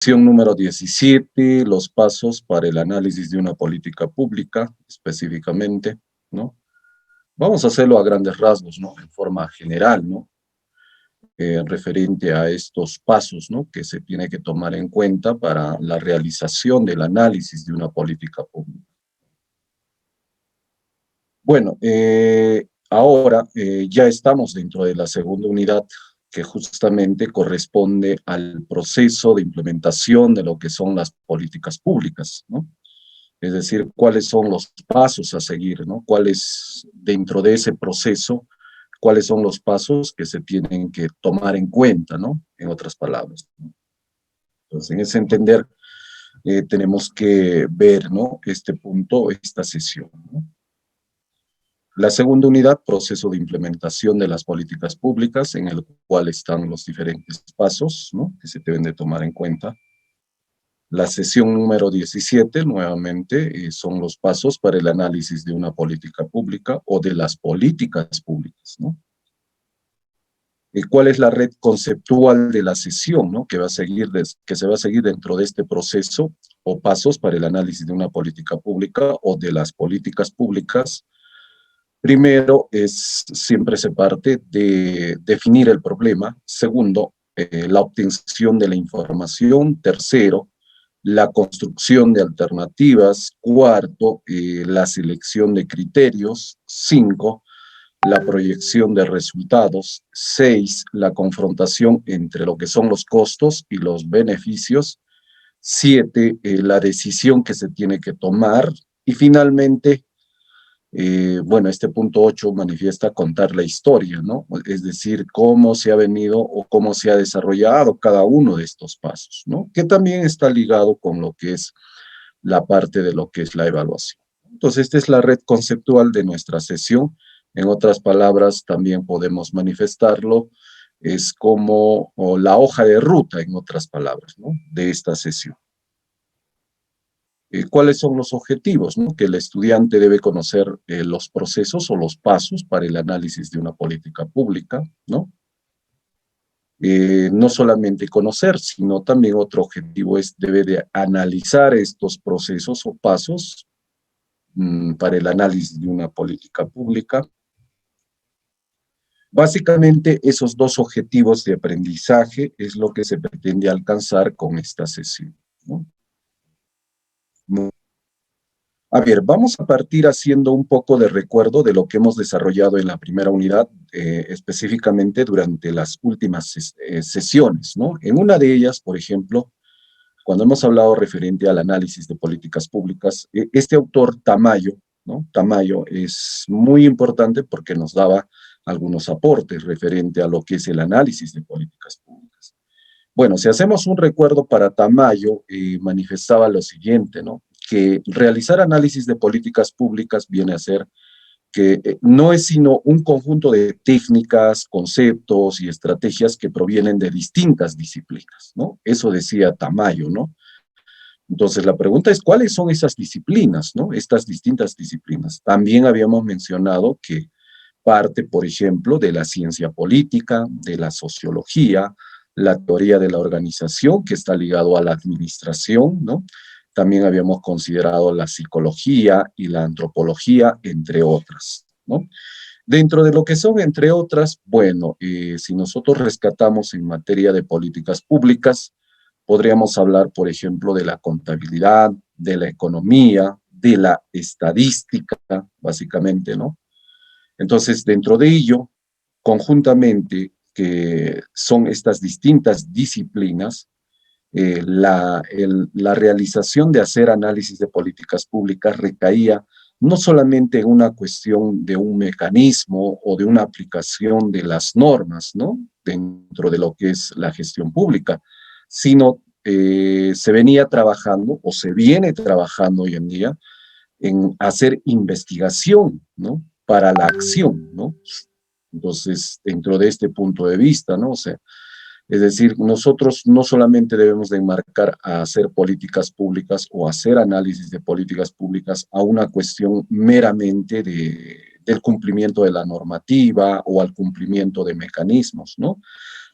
Sección número 17, los pasos para el análisis de una política pública, específicamente, ¿no? Vamos a hacerlo a grandes rasgos, ¿no? En forma general, ¿no? Referente a estos pasos, ¿no? Que se tiene que tomar en cuenta para la realización del análisis de una política pública. Bueno, ahora ya estamos dentro de la segunda unidad que justamente corresponde al proceso de implementación de lo que son las políticas públicas, ¿no? Es decir, cuáles son los pasos a seguir, ¿no? Cuáles, dentro de ese proceso, cuáles son los pasos que se tienen que tomar en cuenta, ¿no? En otras palabras, ¿no? Entonces, en ese entender, tenemos que ver, ¿no? Este punto, esta sesión, ¿no? La segunda unidad, proceso de implementación de las políticas públicas, en el cual están los diferentes pasos, ¿no? Que se deben de tomar en cuenta. La sesión número 17, nuevamente, son los pasos para el análisis de una política pública o de las políticas públicas, ¿no? ¿Cuál es la red conceptual de la sesión, ¿no? Que se va a seguir dentro de este proceso o pasos para el análisis de una política pública o de las políticas públicas? Primero, siempre se parte de definir el problema. Segundo, la obtención de la información. Tercero, la construcción de alternativas. Cuarto, la selección de criterios. 5, la proyección de resultados. 6, la confrontación entre lo que son los costos y los beneficios. 7, la decisión que se tiene que tomar. Y finalmente, bueno, este punto 8 manifiesta contar la historia, ¿no? Es decir, cómo se ha venido o cómo se ha desarrollado cada uno de estos pasos, ¿no? Que también está ligado con lo que es la parte de lo que es la evaluación. Entonces, esta es la red conceptual de nuestra sesión. En otras palabras, también podemos manifestarlo, es como la hoja de ruta, en otras palabras, ¿no? De esta sesión. ¿Cuáles son los objetivos, ¿no? Que el estudiante debe conocer los procesos o los pasos para el análisis de una política pública, ¿no? No solamente conocer, sino también otro objetivo debe de analizar estos procesos o pasos para el análisis de una política pública. Básicamente, esos dos objetivos de aprendizaje es lo que se pretende alcanzar con esta sesión, ¿no? A ver, vamos a partir haciendo un poco de recuerdo de lo que hemos desarrollado en la primera unidad, específicamente durante las últimas sesiones, ¿no? En una de ellas, por ejemplo, cuando hemos hablado referente al análisis de políticas públicas, este autor Tamayo, ¿no? Tamayo es muy importante porque nos daba algunos aportes referente a lo que es el análisis de políticas públicas. Bueno, si hacemos un recuerdo para Tamayo, manifestaba lo siguiente, ¿no? Que realizar análisis de políticas públicas viene a ser que no es sino un conjunto de técnicas, conceptos y estrategias que provienen de distintas disciplinas, ¿no? Eso decía Tamayo, ¿no? Entonces la pregunta es, ¿cuáles son esas disciplinas, ¿no? Estas distintas disciplinas. También habíamos mencionado que parte, por ejemplo, de la ciencia política, de la sociología, la teoría de la organización, que está ligado a la administración, ¿no? También habíamos considerado la psicología y la antropología, entre otras, ¿no? Dentro de lo que son, entre otras, bueno, si nosotros rescatamos en materia de políticas públicas, podríamos hablar, por ejemplo, de la contabilidad, de la economía, de la estadística, básicamente, ¿no? Entonces, dentro de ello, conjuntamente, que son estas distintas disciplinas, la realización de hacer análisis de políticas públicas recaía no solamente en una cuestión de un mecanismo o de una aplicación de las normas, ¿no? Dentro de lo que es la gestión pública, sino se venía trabajando o se viene trabajando hoy en día en hacer investigación, ¿no? Para la acción, ¿no? Entonces, dentro de este punto de vista, ¿no? O sea, es decir, nosotros no solamente debemos de enmarcar a hacer políticas públicas o hacer análisis de políticas públicas a una cuestión meramente del cumplimiento de la normativa o al cumplimiento de mecanismos, ¿no?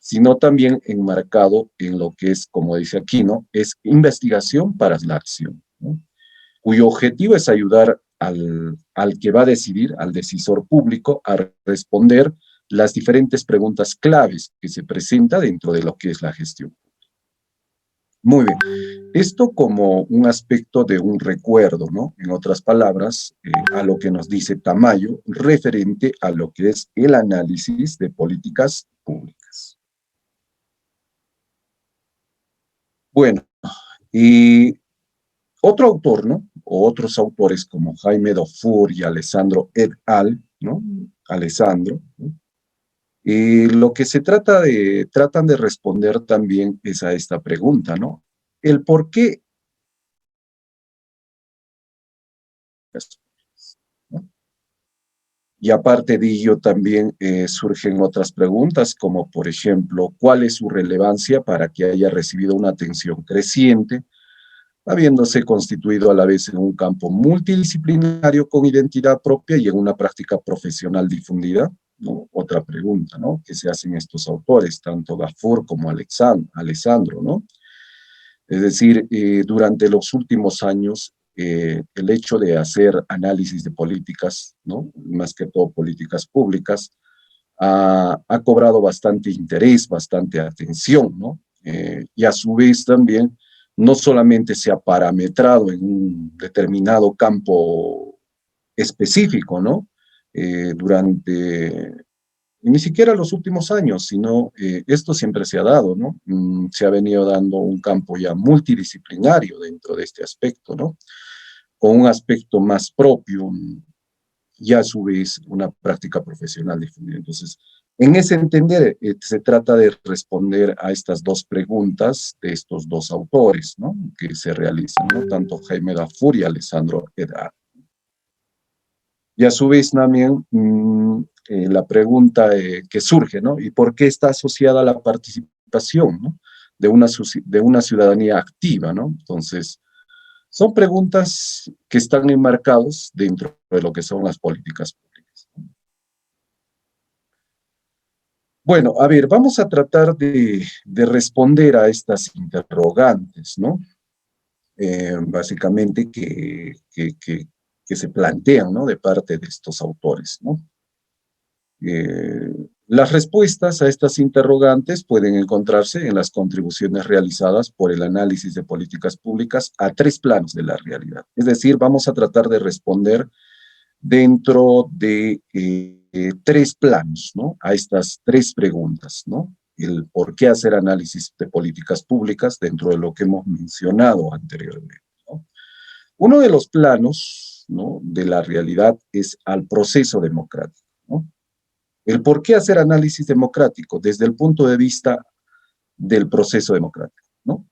sino también enmarcado en lo que es, como dice aquí, ¿no? Es investigación para la acción, ¿no? Cuyo objetivo es ayudar al que va a decidir, al decisor público, a responder las diferentes preguntas claves que se presenta dentro de lo que es la gestión. Muy bien. Esto como un aspecto de un recuerdo, ¿no? En otras palabras, a lo que nos dice Tamayo, referente a lo que es el análisis de políticas públicas. Bueno, y otro autor, ¿no? O otros autores como Jaime Dufour y Alessandro et al., ¿no? Alessandro, ¿no? Y lo que tratan de responder también es a esta pregunta, ¿no? El por qué, ¿no? Y aparte de ello también surgen otras preguntas, como por ejemplo, ¿cuál es su relevancia para que haya recibido una atención creciente, habiéndose constituido a la vez en un campo multidisciplinario con identidad propia y en una práctica profesional difundida? ¿No? Otra pregunta, ¿no? Que se hacen estos autores, tanto Gafour como Alessandro, ¿no? Es decir, durante los últimos años, el hecho de hacer análisis de políticas, ¿no? Más que todo políticas públicas, ha cobrado bastante interés, bastante atención, ¿no? Y a su vez también no solamente se ha parametrado en un determinado campo específico, ¿no? Durante ni siquiera los últimos años, sino esto siempre se ha dado, ¿no? Se ha venido dando un campo ya multidisciplinario dentro de este aspecto, ¿no? Con un aspecto más propio y a su vez una práctica profesional difundida. Entonces, en ese entender, se trata de responder a estas dos preguntas de estos dos autores, ¿no? Que se realizan, ¿no? Tanto Jaime Dufour y Alessandro Edar. Y a su vez también la pregunta que surge, ¿no? ¿Y por qué está asociada a la participación, ¿no? De una ciudadanía activa, ¿no? Entonces, son preguntas que están enmarcados dentro de lo que son las políticas públicas. Bueno, a ver, vamos a tratar de responder a estas interrogantes, ¿no? Básicamente que se plantean, ¿no? De parte de estos autores, ¿no? Las respuestas a estas interrogantes pueden encontrarse en las contribuciones realizadas por el análisis de políticas públicas a tres planos de la realidad. Es decir, vamos a tratar de responder dentro de tres planos, ¿no? A estas tres preguntas, ¿no? El por qué hacer análisis de políticas públicas dentro de lo que hemos mencionado anteriormente, ¿no? Uno de los planos, ¿no? De la realidad es al proceso democrático, ¿no? El por qué hacer análisis democrático desde el punto de vista del proceso democrático, ¿no?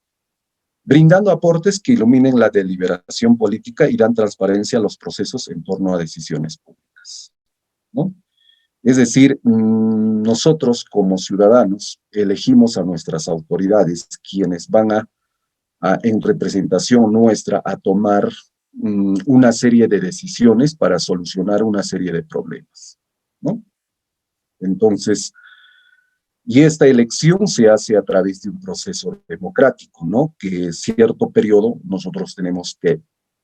Brindando aportes que iluminen la deliberación política y dan transparencia a los procesos en torno a decisiones públicas, ¿no? Es decir, nosotros como ciudadanos elegimos a nuestras autoridades, quienes van en representación nuestra a tomar una serie de decisiones para solucionar una serie de problemas, ¿no? Entonces, y esta elección se hace a través de un proceso democrático, ¿no? Que en cierto periodo nosotros tenemos que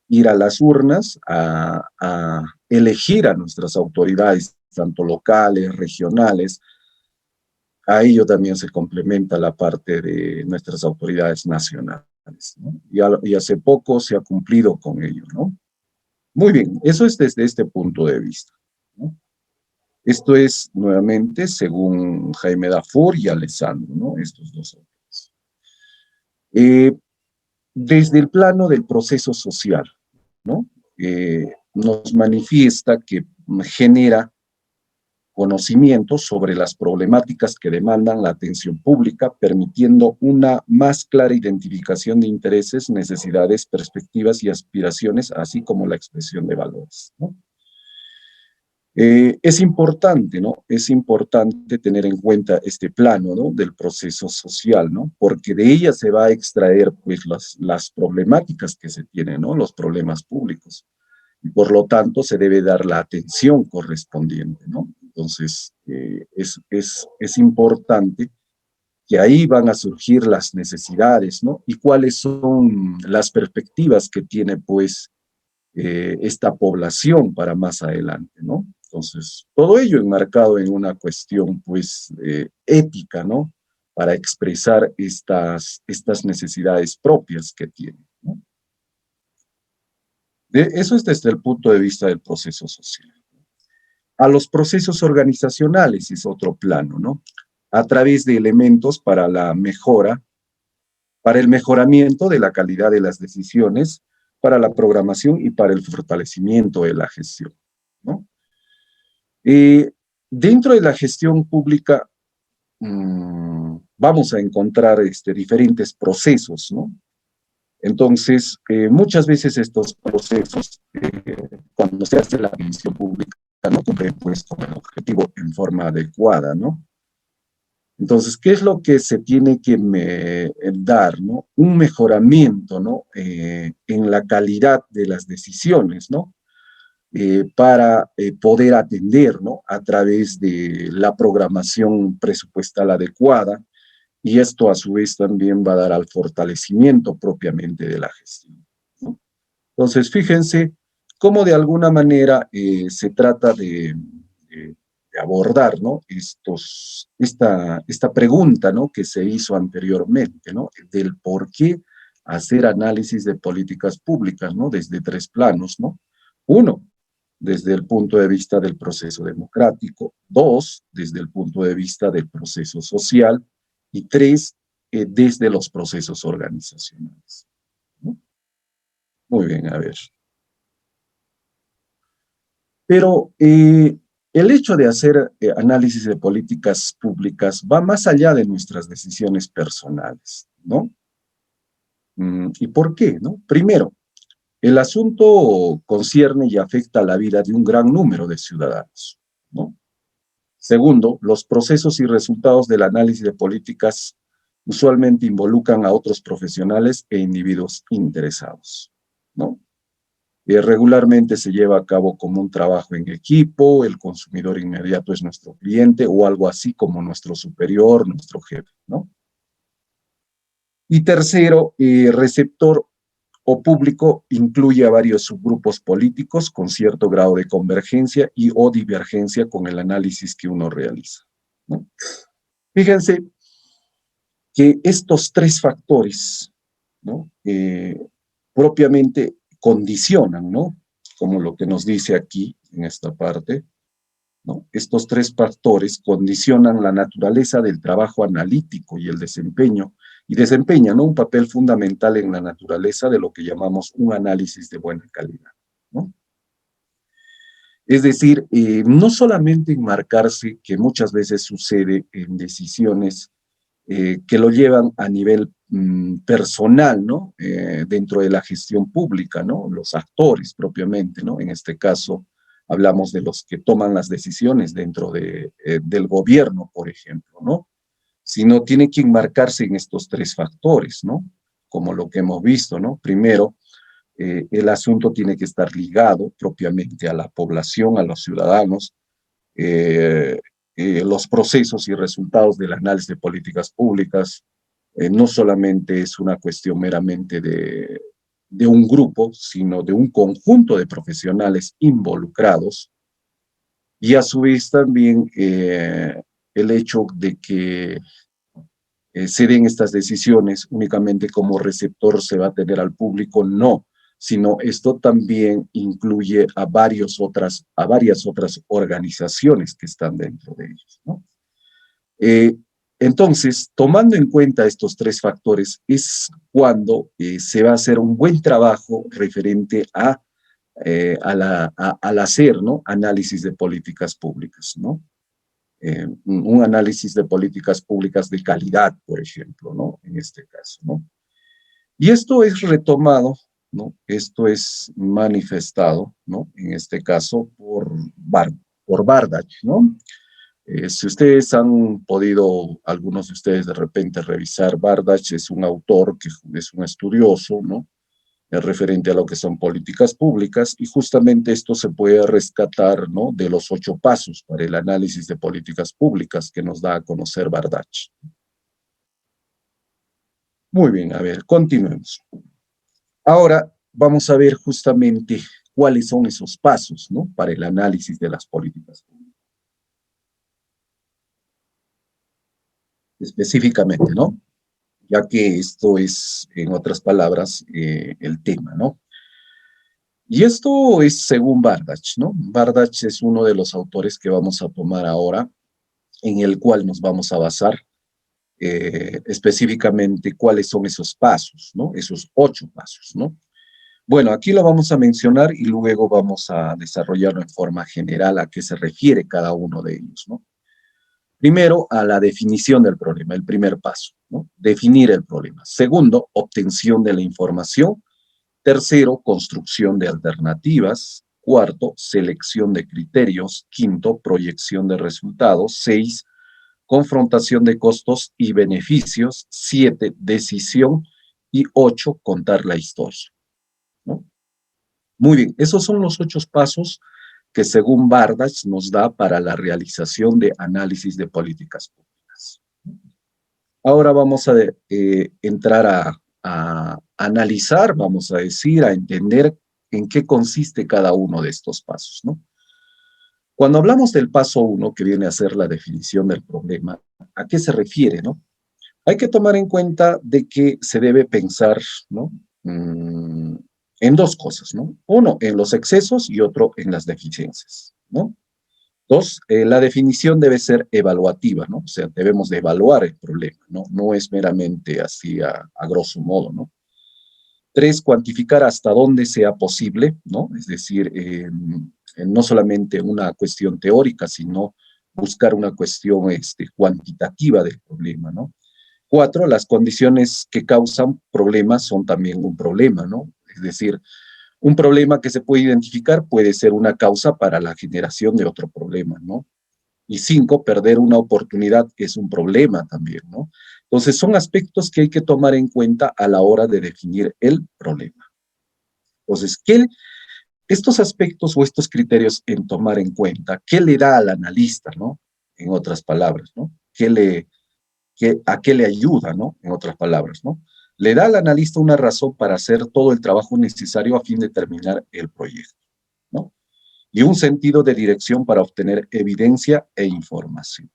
ir a las urnas a elegir a nuestras autoridades, tanto locales, regionales. A ello también se complementa la parte de nuestras autoridades nacionales, ¿no? Y hace poco se ha cumplido con ello, ¿no? Muy bien, eso es desde este punto de vista, ¿no? Esto es, nuevamente, según Jaime Dufour y Alessandro, ¿no? Estos dos autores. Desde el plano del proceso social, ¿no? Nos manifiesta que genera conocimiento sobre las problemáticas que demandan la atención pública, permitiendo una más clara identificación de intereses, necesidades, perspectivas y aspiraciones, así como la expresión de valores, ¿no? Es importante, ¿no? Es importante tener en cuenta este plano, ¿no? Del proceso social, ¿no? Porque de ella se va a extraer, pues, las problemáticas que se tienen, ¿no? Los problemas públicos. Y por lo tanto, se debe dar la atención correspondiente, ¿no? Entonces, es importante que ahí van a surgir las necesidades, ¿no? Y cuáles son las perspectivas que tiene, pues, esta población para más adelante, ¿no? Entonces, todo ello enmarcado en una cuestión, pues, ética, ¿no? Para expresar estas necesidades propias que tiene, ¿no? Eso es desde el punto de vista del proceso social. A los procesos organizacionales es otro plano, ¿no? A través de elementos para la mejora, para el mejoramiento de la calidad de las decisiones, para la programación y para el fortalecimiento de la gestión, ¿no? Dentro de la gestión pública vamos a encontrar diferentes procesos, ¿no? Entonces, muchas veces estos procesos, cuando se hace la gestión pública, no cumplen pues con el objetivo en forma adecuada, ¿no? Entonces, ¿qué es lo que se tiene que dar, ¿no? Un mejoramiento, ¿no? En la calidad de las decisiones, ¿no? Para poder atender, ¿no? A través de la programación presupuestal adecuada, y esto a su vez también va a dar al fortalecimiento propiamente de la gestión, ¿no? Entonces, fíjense cómo de alguna manera se trata de abordar, ¿no? Esta pregunta, ¿no? Que se hizo anteriormente, ¿no? Del por qué hacer análisis de políticas públicas, ¿no? Desde tres planos, ¿no? Uno, desde el punto de vista del proceso democrático. Dos, desde el punto de vista del proceso social. Y tres, desde los procesos organizacionales, ¿no? Muy bien, a ver. Pero el hecho de hacer análisis de políticas públicas va más allá de nuestras decisiones personales, ¿no? ¿Y por qué, no? Primero, el asunto concierne y afecta la vida de un gran número de ciudadanos, ¿no? Segundo, los procesos y resultados del análisis de políticas usualmente involucran a otros profesionales e individuos interesados, ¿no? Regularmente se lleva a cabo como un trabajo en equipo, el consumidor inmediato es nuestro cliente o algo así como nuestro superior, nuestro jefe, ¿no? Y tercero, receptor o público incluye a varios subgrupos políticos con cierto grado de convergencia y o divergencia con el análisis que uno realiza, ¿no? Fíjense que estos tres factores, ¿no? Propiamente condicionan, ¿no? Como lo que nos dice aquí en esta parte, ¿no? Estos tres factores condicionan la naturaleza del trabajo analítico y el desempeño, y desempeñan, ¿no? Un papel fundamental en la naturaleza de lo que llamamos un análisis de buena calidad, ¿no? Es decir, no solamente enmarcarse, que muchas veces sucede en decisiones que lo llevan a nivel personal, ¿no? Dentro de la gestión pública, ¿no? Los actores propiamente, ¿no? En este caso, hablamos de los que toman las decisiones dentro del gobierno, por ejemplo, ¿no? Sino tiene que enmarcarse en estos tres factores, ¿no? Como lo que hemos visto, ¿no? Primero, el asunto tiene que estar ligado propiamente a la población, a los ciudadanos, eh, los procesos y resultados del análisis de políticas públicas. No solamente es una cuestión meramente de un grupo, sino de un conjunto de profesionales involucrados, y a su vez también el hecho de que se den estas decisiones únicamente como receptor se va a tener al público, no, sino esto también incluye a varias otras organizaciones que están dentro de ellos, ¿no? Eh, entonces, tomando en cuenta estos tres factores, es cuando se va a hacer un buen trabajo referente al hacer, ¿no? Análisis de políticas públicas, ¿no? Un análisis de políticas públicas de calidad, por ejemplo, ¿no? En este caso, ¿no? Y esto es retomado, ¿no? Esto es manifestado, ¿no? En este caso por Bardach, ¿no? Si ustedes han podido, algunos de ustedes de repente revisar, Bardach es un autor que es un estudioso, ¿no? Es referente a lo que son políticas públicas, y justamente esto se puede rescatar, ¿no? De los 8 pasos para el análisis de políticas públicas que nos da a conocer Bardach. Muy bien, a ver, continuemos. Ahora vamos a ver justamente cuáles son esos pasos, ¿no? Para el análisis de las políticas públicas. Específicamente, ¿no? Ya que esto es, en otras palabras, el tema, ¿no? Y esto es según Bardach, ¿no? Bardach es uno de los autores que vamos a tomar ahora, en el cual nos vamos a basar específicamente cuáles son esos pasos, ¿no? Esos 8 pasos, ¿no? Bueno, aquí lo vamos a mencionar y luego vamos a desarrollarlo en forma general a qué se refiere cada uno de ellos, ¿no? Primero, a la definición del problema, el primer paso, ¿no? Definir el problema. Segundo, obtención de la información. Tercero, construcción de alternativas. Cuarto, selección de criterios. Quinto, proyección de resultados. 6, confrontación de costos y beneficios. 7, decisión. Y 8, contar la historia, ¿no? Muy bien, esos son los 8 pasos que según Bardach nos da para la realización de análisis de políticas públicas. Ahora vamos a entrar a analizar, vamos a decir, a entender en qué consiste cada uno de estos pasos, ¿no? Cuando hablamos del paso 1, que viene a ser la definición del problema, ¿a qué se refiere, no? Hay que tomar en cuenta de que se debe pensar, ¿no? En dos cosas, ¿no? Uno, en los excesos y otro, en las deficiencias, ¿no? Dos, la definición debe ser evaluativa, ¿no? O sea, debemos de evaluar el problema, ¿no? No es meramente así a grosso modo, ¿no? Tres, cuantificar hasta dónde sea posible, ¿no? Es decir, no solamente una cuestión teórica, sino buscar una cuestión cuantitativa del problema, ¿no? Cuatro, las condiciones que causan problemas son también un problema, ¿no? Es decir, un problema que se puede identificar puede ser una causa para la generación de otro problema, ¿no? Y 5, perder una oportunidad es un problema también, ¿no? Entonces, son aspectos que hay que tomar en cuenta a la hora de definir el problema. Entonces, estos aspectos o estos criterios en tomar en cuenta, ¿qué le da al analista, ¿no? En otras palabras, ¿no? ¿A qué le ayuda, ¿no? En otras palabras, ¿no? Le da al analista una razón para hacer todo el trabajo necesario a fin de terminar el proyecto, ¿no? Y un sentido de dirección para obtener evidencia e información,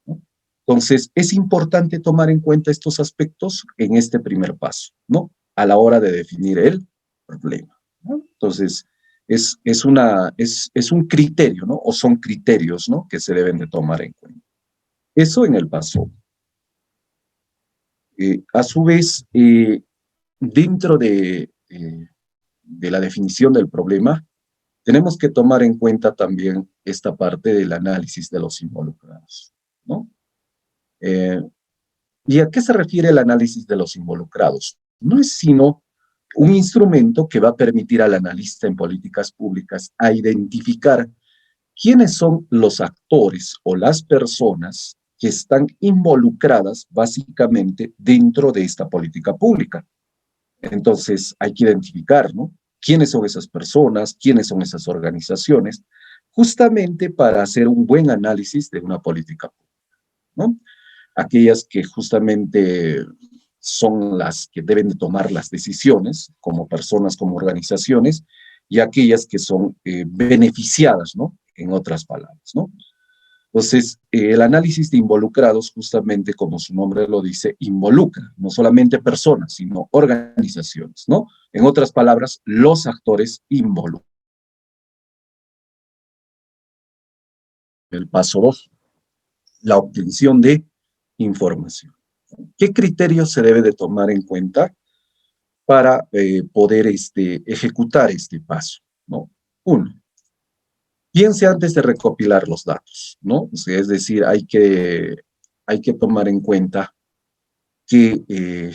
¿no? Entonces, es importante tomar en cuenta estos aspectos en este primer paso, ¿no? A la hora de definir el problema, ¿no? Entonces, es un criterio, ¿no? O son criterios, ¿no? Que se deben de tomar en cuenta. Eso en el paso. A su vez, dentro de la definición del problema, tenemos que tomar en cuenta también esta parte del análisis de los involucrados, ¿no? Eh, ¿Y a qué se refiere el análisis de los involucrados? No es sino un instrumento que va a permitir al analista en políticas públicas a identificar quiénes son los actores o las personas que están involucradas básicamente dentro de esta política pública. Entonces hay que identificar, ¿no? ¿Quiénes son esas personas? ¿Quiénes son esas organizaciones? Justamente para hacer un buen análisis de una política pública, ¿no? Aquellas que justamente son las que deben de tomar las decisiones, como personas, como organizaciones, y aquellas que son beneficiadas, ¿no? En otras palabras, ¿no? Entonces, el análisis de involucrados, justamente como su nombre lo dice, involucra no solamente personas, sino organizaciones, ¿no? En otras palabras, los actores involucran. El paso 2, la obtención de información. ¿Qué criterios se debe de tomar en cuenta para poder ejecutar este paso, ¿no? Uno, piense antes de recopilar los datos, ¿no? O sea, es decir, hay que tomar en cuenta que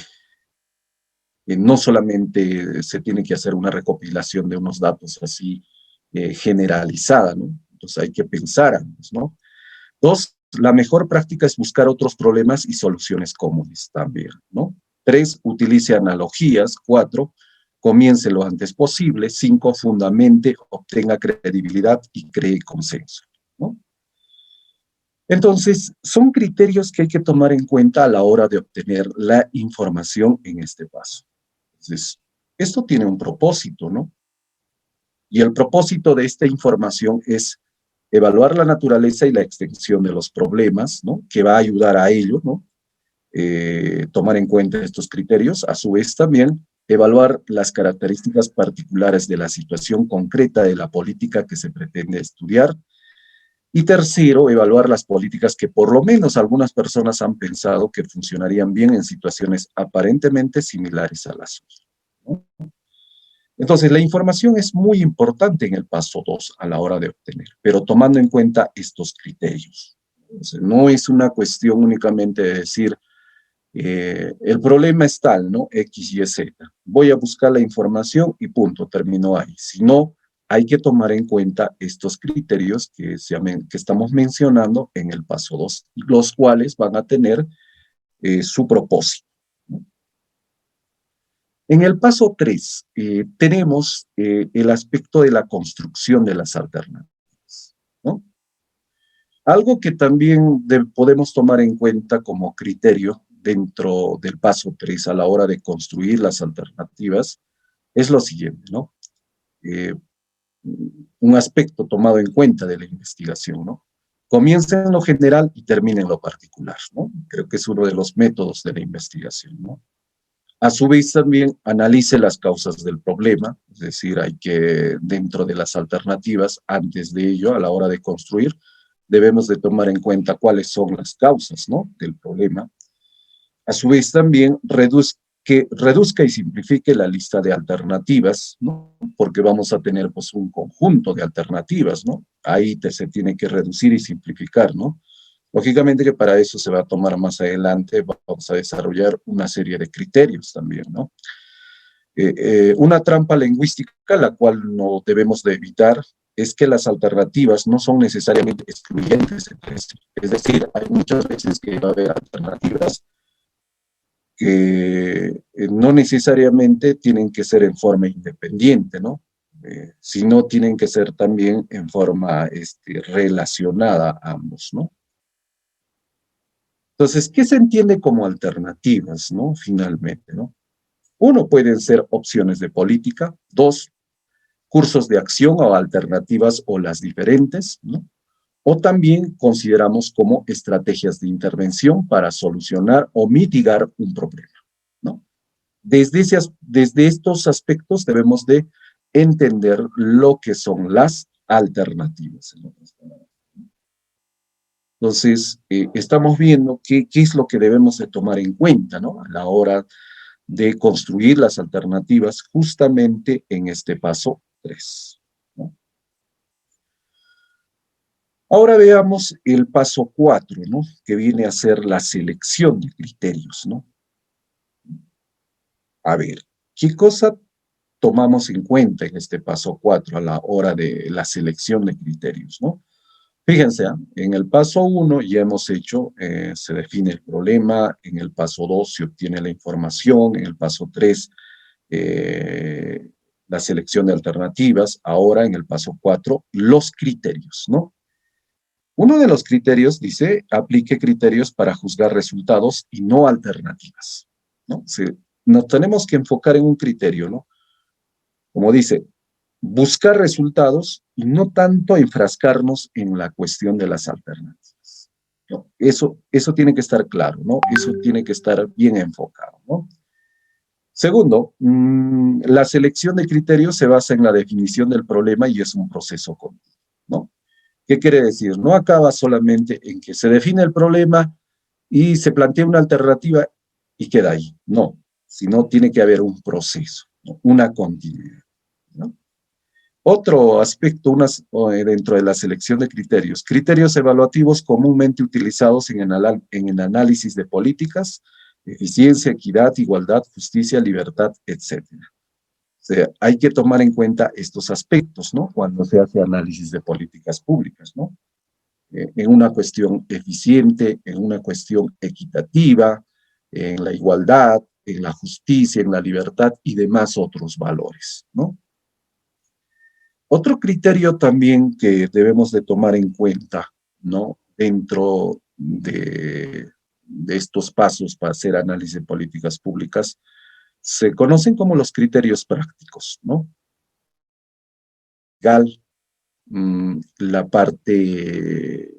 no solamente se tiene que hacer una recopilación de unos datos así generalizada, ¿no? Entonces hay que pensar antes, ¿no? Dos, la mejor práctica es buscar otros problemas y soluciones comunes también, ¿no? Tres, utilice analogías. Cuatro, comience lo antes posible. Cinco, fundamente, obtenga credibilidad y cree consenso, ¿no? Entonces, son criterios que hay que tomar en cuenta a la hora de obtener la información en este paso. Entonces, esto tiene un propósito, ¿no? Y el propósito de esta información es evaluar la naturaleza y la extensión de los problemas, ¿no? Que va a ayudar a ello, ¿no? Tomar en cuenta estos criterios. A su vez, también evaluar las características particulares de la situación concreta de la política que se pretende estudiar. Y tercero, evaluar las políticas que por lo menos algunas personas han pensado que funcionarían bien en situaciones aparentemente similares a las suyas, ¿no? Entonces, la información es muy importante en el paso 2 a la hora de obtener, pero tomando en cuenta estos criterios. Entonces, no es una cuestión únicamente de decir, el problema es tal, ¿no? X, Y, Z. Voy a buscar la información y punto, terminó ahí. Sino, hay que tomar en cuenta estos criterios que estamos mencionando en el paso 2, los cuales van a tener su propósito, ¿no? En el paso 3 tenemos el aspecto de la construcción de las alternativas, ¿no? Algo que también podemos tomar en cuenta como criterio dentro del paso 3 a la hora de construir las alternativas es lo siguiente, ¿no? Eh, un aspecto tomado en cuenta de la investigación, ¿no? Comienza en lo general y termina en lo particular, ¿no? Creo que es uno de los métodos de la investigación, ¿no? A su vez también analice las causas del problema, es decir, hay que, dentro de las alternativas, antes de ello, a la hora de construir, debemos de tomar en cuenta cuáles son las causas, ¿no?, del problema. A su vez también reduzca y simplifique la lista de alternativas, ¿no?, porque vamos a tener pues un conjunto de alternativas, ¿no? Ahí se tiene que reducir y simplificar, ¿no? Lógicamente que para eso se va a tomar más adelante, vamos a desarrollar una serie de criterios también, ¿no? Una trampa lingüística, la cual no debemos de evitar, es que las alternativas no son necesariamente excluyentes entre sí. Es decir, hay muchas veces que va a haber alternativas que no necesariamente tienen que ser en forma independiente, ¿no? Sino tienen que ser también en forma relacionada a ambos, ¿no? Entonces, ¿qué se entiende como alternativas, no? Finalmente, ¿no? Uno, pueden ser opciones de política. Dos, cursos de acción o alternativas o las diferentes, ¿no? O también consideramos como estrategias de intervención para solucionar o mitigar un problema, ¿no? Desde estos aspectos debemos de entender lo que son las alternativas, ¿no? Entonces, estamos viendo qué es lo que debemos de tomar en cuenta, ¿no?, a la hora de construir las alternativas justamente en este paso 3, ¿no? Ahora veamos el paso 4, ¿no?, que viene a ser la selección de criterios, ¿no? A ver, ¿qué cosa tomamos en cuenta en este paso 4 a la hora de la selección de criterios, ¿no? Fíjense, en el paso 1 ya hemos hecho, se define el problema, en el paso 2 se obtiene la información, en el paso 3 eh, la selección de alternativas, ahora en el paso 4 los criterios, ¿no? Uno de los criterios dice, aplique criterios para juzgar resultados y no alternativas, ¿no? Nos tenemos que enfocar en un criterio, ¿no? Como dice, buscar resultados y no tanto enfrascarnos en la cuestión de las alternativas, ¿no? Eso tiene que estar claro, ¿no? Eso tiene que estar bien enfocado, ¿no? Segundo, la selección de criterios se basa en la definición del problema y es un proceso continuo, ¿no? ¿Qué quiere decir? No acaba solamente en que se define el problema y se plantea una alternativa y queda ahí. No, sino tiene que haber un proceso, ¿no?, una continuidad, ¿no? Otro aspecto dentro de la selección de criterios evaluativos comúnmente utilizados en el análisis de políticas, eficiencia, equidad, igualdad, justicia, libertad, etcétera. O sea, hay que tomar en cuenta estos aspectos, ¿no?, cuando se hace análisis de políticas públicas, ¿no? En una cuestión eficiente, en una cuestión equitativa, en la igualdad, en la justicia, en la libertad y demás otros valores, ¿no? Otro criterio también que debemos de tomar en cuenta, ¿no?, dentro de estos pasos para hacer análisis de políticas públicas se conocen como los criterios prácticos, ¿no? Legal, la parte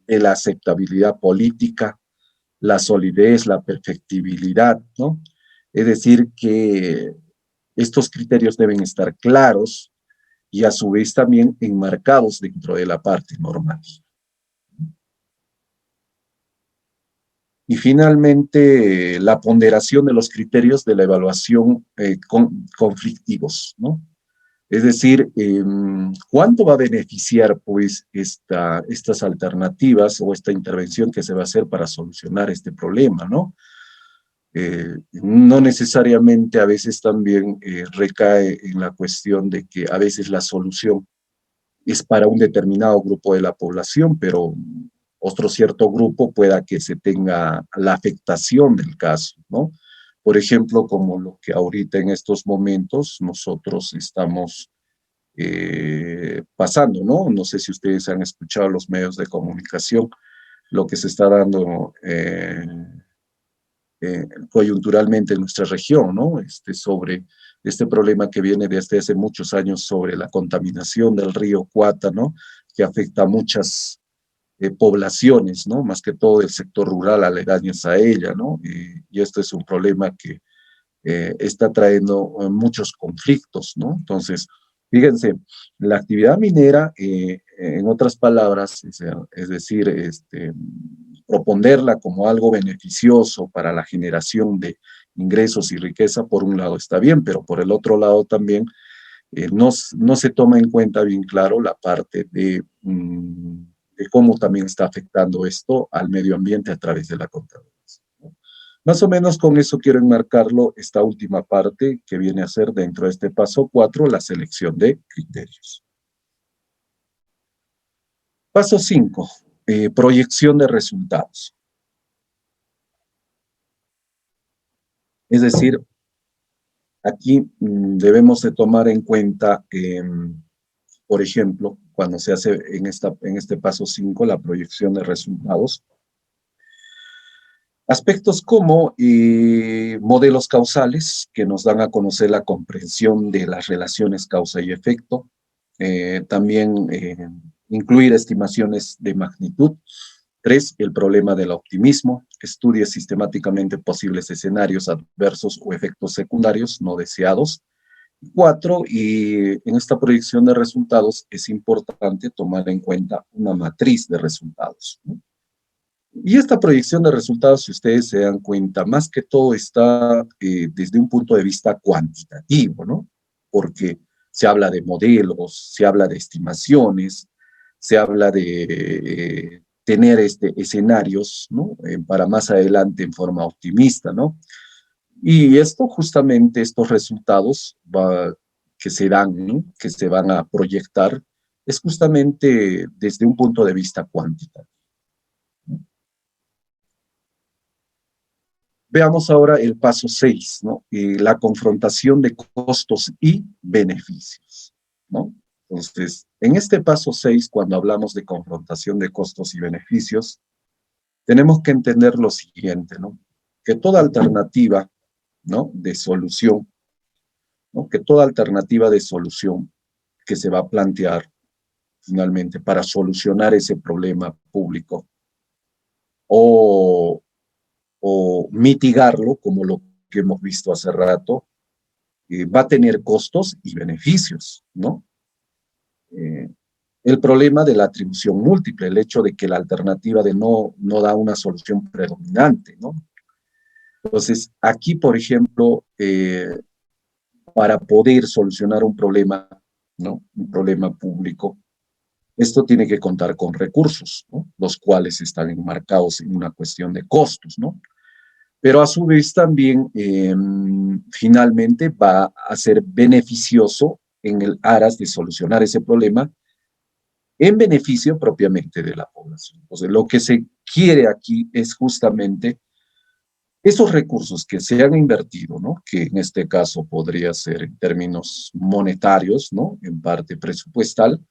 de la aceptabilidad política, la solidez, la perfectibilidad, ¿no? Es decir, que estos criterios deben estar claros y a su vez también enmarcados dentro de la parte normativa. Y finalmente, la ponderación de los criterios de la evaluación conflictivos, ¿no? Es decir, ¿cuánto va a beneficiar pues estas alternativas o esta intervención que se va a hacer para solucionar este problema, ¿no? No necesariamente a veces también recae en la cuestión de que a veces la solución es para un determinado grupo de la población, pero otro cierto grupo pueda que se tenga la afectación del caso, ¿no? Por ejemplo, como lo que ahorita en estos momentos nosotros estamos pasando, ¿no? No sé si ustedes han escuchado los medios de comunicación, lo que se está dando coyunturalmente en nuestra región, ¿no? Sobre este problema que viene desde hace muchos años sobre la contaminación del río Cuata, ¿no? Que afecta a muchas poblaciones, ¿no? Más que todo el sector rural aledañas a ella, ¿no? Y esto es un problema que está trayendo muchos conflictos, ¿no? Entonces, fíjense, la actividad minera, en otras palabras, es decir, proponerla como algo beneficioso para la generación de ingresos y riqueza, por un lado está bien, pero por el otro lado también no se toma en cuenta bien claro la parte de cómo también está afectando esto al medio ambiente a través de la contaminación, ¿no? Más o menos con eso quiero enmarcarlo esta última parte que viene a ser dentro de este paso 4, la selección de criterios. Paso 5, proyección de resultados. Es decir, aquí debemos de tomar en cuenta, por ejemplo, cuando se hace en este paso 5, la proyección de resultados, aspectos como modelos causales que nos dan a conocer la comprensión de las relaciones causa y efecto, también incluir estimaciones de magnitud. 3, el problema del optimismo, estudia sistemáticamente posibles escenarios adversos o efectos secundarios no deseados. 4, y en esta proyección de resultados es importante tomar en cuenta una matriz de resultados, ¿no? Y esta proyección de resultados, si ustedes se dan cuenta, más que todo está desde un punto de vista cuantitativo, ¿no? Porque se habla de modelos, se habla de estimaciones, se habla de tener escenarios, ¿no? Para más adelante en forma optimista, ¿no? Y esto justamente, estos resultados que se dan, ¿no? Que se van a proyectar, es justamente desde un punto de vista cuantitativo. Veamos ahora el paso 6, ¿no? La confrontación de costos y beneficios, ¿no? Entonces, en este paso 6, cuando hablamos de confrontación de costos y beneficios, tenemos que entender lo siguiente, ¿no? Que toda alternativa, ¿no? De solución, ¿no? Que toda alternativa de solución que se va a plantear finalmente para solucionar ese problema público o mitigarlo, como lo que hemos visto hace rato, va a tener costos y beneficios, ¿no? El problema de la atribución múltiple, el hecho de que la alternativa de no da una solución predominante, ¿no? Entonces, aquí, por ejemplo, para poder solucionar un problema, ¿no? Un problema público, esto tiene que contar con recursos, ¿no? Los cuales están enmarcados en una cuestión de costos, ¿no? Pero a su vez también finalmente va a ser beneficioso en el aras de solucionar ese problema en beneficio propiamente de la población. Entonces, lo que se quiere aquí es justamente esos recursos que se han invertido, ¿no? Que en este caso podría ser en términos monetarios, ¿no? En parte presupuestal,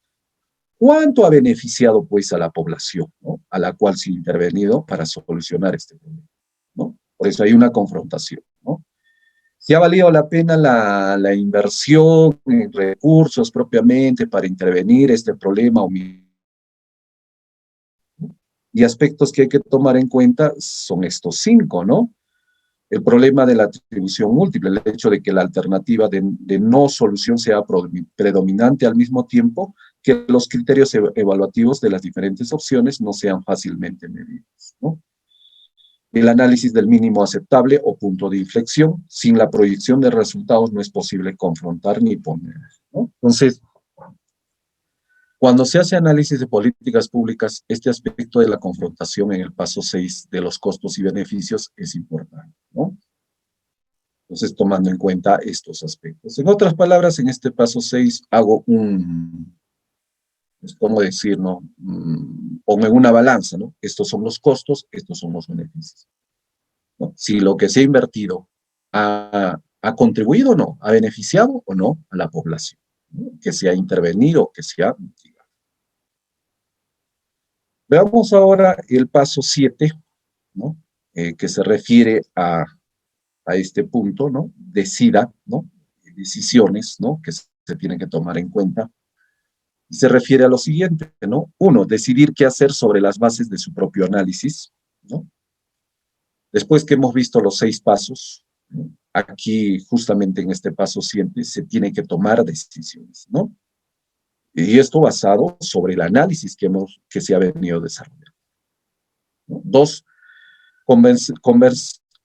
¿Cuánto ha beneficiado, pues, a la población, ¿no?, a la cual se ha intervenido para solucionar este problema, ¿no? Por eso hay una confrontación, ¿no? Si ha valido la pena la inversión en recursos propiamente para intervenir este problema y aspectos que hay que tomar en cuenta son estos 5, ¿no? El problema de la atribución múltiple, el hecho de que la alternativa de no solución sea predominante al mismo tiempo que los criterios evaluativos de las diferentes opciones no sean fácilmente medibles, ¿no? El análisis del mínimo aceptable o punto de inflexión, sin la proyección de resultados no es posible confrontar ni poner, ¿no? Entonces, cuando se hace análisis de políticas públicas, este aspecto de la confrontación en el paso 6 de los costos y beneficios es importante, ¿no? Entonces, tomando en cuenta estos aspectos. En otras palabras, en este paso 6 hago es como decir, ¿no? Pongo en una balanza, ¿no? Estos son los costos, estos son los beneficios, ¿no? Si lo que se ha invertido ha contribuido o no, ha beneficiado o no a la población, ¿no?, que se ha intervenido, que se ha mitigado. Veamos ahora el paso 7, ¿no? Que se refiere a este punto, ¿no? Decida, ¿no? Decisiones, ¿no?, que se tienen que tomar en cuenta. Y se refiere a lo siguiente, ¿no? 1, decidir qué hacer sobre las bases de su propio análisis, ¿no? Después que hemos visto los 6 pasos, ¿no?, aquí justamente en este paso 7 se tiene que tomar decisiones, ¿no? Y esto basado sobre el análisis que se ha venido desarrollando, ¿no? 2,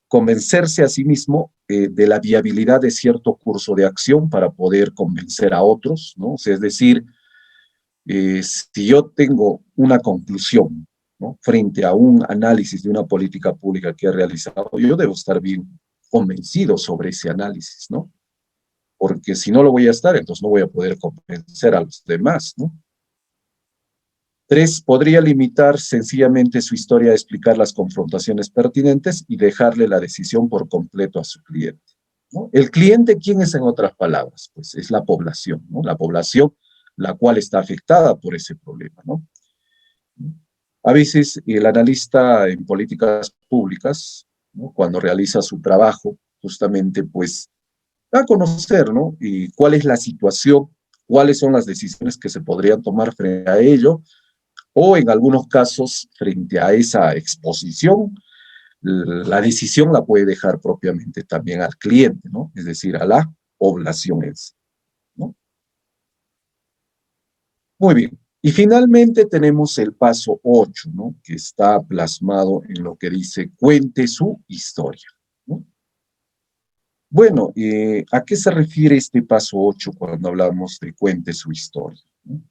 convencerse a sí mismo de la viabilidad de cierto curso de acción para poder convencer a otros, ¿no? O sea, es decir, si yo tengo una conclusión, ¿no?, frente a un análisis de una política pública que he realizado, yo debo estar bien convencido sobre ese análisis, ¿no? Porque si no lo voy a estar, entonces no voy a poder convencer a los demás, ¿no? 3, podría limitar sencillamente su historia a explicar las confrontaciones pertinentes y dejarle la decisión por completo a su cliente, ¿no? El cliente, ¿quién es en otras palabras? Pues es la población, ¿no? La población la cual está afectada por ese problema, ¿no? A veces el analista en políticas públicas, ¿no?, cuando realiza su trabajo, justamente pues da a conocer, ¿no?, y cuál es la situación, cuáles son las decisiones que se podrían tomar frente a ello, o en algunos casos, frente a esa exposición, la decisión la puede dejar propiamente también al cliente, ¿no?, es decir, a la población en sí, ¿no? Muy bien. Y finalmente tenemos el paso 8, ¿no?, que está plasmado en lo que dice cuente su historia, ¿no? Bueno, ¿a qué se refiere este paso 8 cuando hablamos de cuente su historia, ¿no?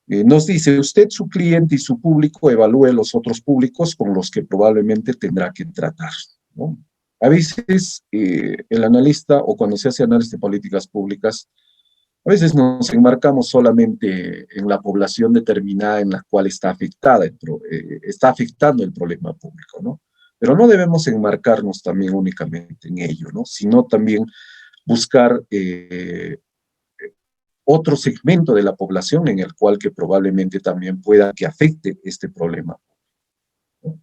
Nos dice, usted, su cliente y su público, evalúe los otros públicos con los que probablemente tendrá que tratar, ¿no? A veces el analista, o cuando se hace análisis de políticas públicas, a veces nos enmarcamos solamente en la población determinada en la cual está afectada, está afectando el problema público, ¿no? Pero no debemos enmarcarnos también únicamente en ello, ¿no?, sino también buscar otro segmento de la población en el cual que probablemente también pueda que afecte este problema, ¿no?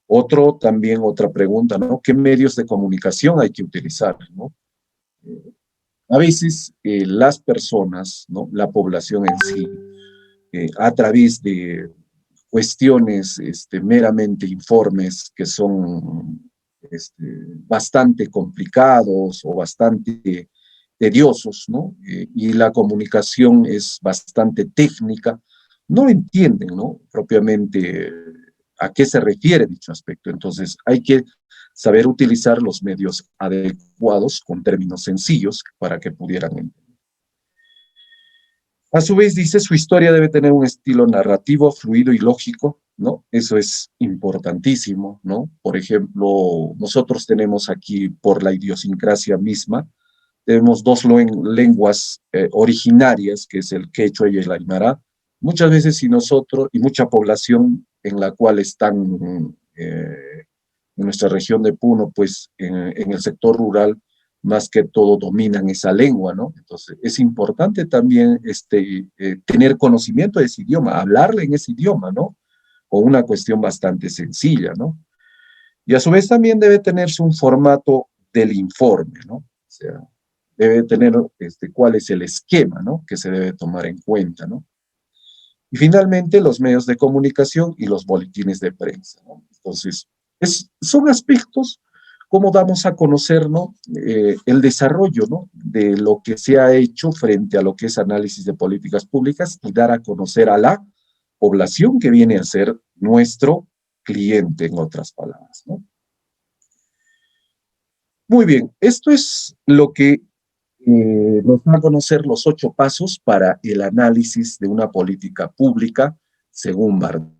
Otra pregunta, ¿no? ¿Qué medios de comunicación hay que utilizar, ¿no? A veces las personas, ¿no?, la población en sí, a través de cuestiones meramente informes que son bastante complicados o bastante tediosos, ¿no? Y la comunicación es bastante técnica, no entienden, ¿no?, propiamente a qué se refiere dicho aspecto. Entonces, hay que saber utilizar los medios adecuados con términos sencillos para que pudieran entender. A su vez, dice, su historia debe tener un estilo narrativo, fluido y lógico, ¿no? Eso es importantísimo, ¿no? Por ejemplo, nosotros tenemos aquí, por la idiosincrasia misma, tenemos dos lenguas originarias, que es el quechua y el aymara. Muchas veces, si nosotros, y mucha población en la cual están en nuestra región de Puno, pues en el sector rural, más que todo dominan esa lengua, ¿no? Entonces, es importante también tener conocimiento de ese idioma, hablarle en ese idioma, ¿no? Con una cuestión bastante sencilla, ¿no? Y a su vez también debe tenerse un formato del informe, ¿no? O sea, debe tener cuál es el esquema, ¿no? Que se debe tomar en cuenta, ¿no? Y finalmente, los medios de comunicación y los boletines de prensa, ¿no? Entonces, son aspectos cómo damos a conocer, ¿no? El desarrollo, ¿no? De lo que se ha hecho frente a lo que es análisis de políticas públicas y dar a conocer a la población que viene a ser nuestro cliente, en otras palabras, ¿no? Muy bien, esto es lo que nos da a conocer los 8 pasos para el análisis de una política pública según Bardem.